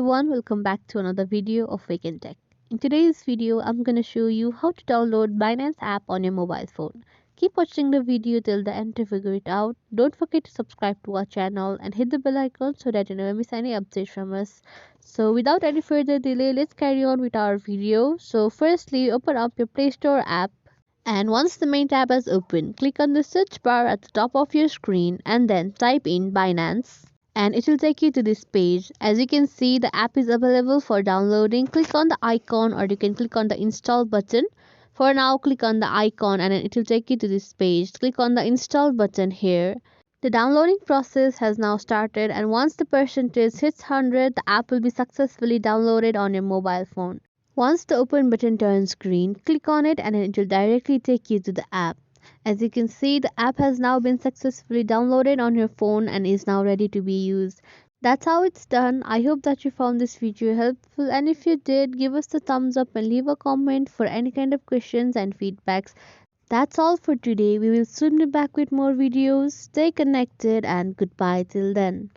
everyone, welcome back to another video of Wake&Tech. In today's video, I'm going to show you how to download Binance app on your mobile phone. Keep watching the video till the end to figure it out. Don't forget to subscribe to our channel and hit the bell icon so that you never miss any updates from us. So without any further delay, let's carry on with our video. So firstly, open up your Play Store app. And once the main tab is open, click on the search bar at the top of your screen and then type in Binance and it will take you to this page. As you can see, the app is available for downloading. Click on the icon or you can click on the install button. For now, click on the icon and then it will take you to this page. Click on the install button here. The downloading process has now started, and once the percentage hits 100, the app will be successfully downloaded on your mobile phone. Once the open button turns green, click on it and it will directly take you to the app. As you can see, the app has now been successfully downloaded on your phone and is now ready to be used. That's how it's done. I hope that you found this video helpful, and if you did, give us a thumbs up and leave a comment for any kind of questions and feedbacks. That's all for today. We will soon be back with more videos. Stay connected and goodbye till then.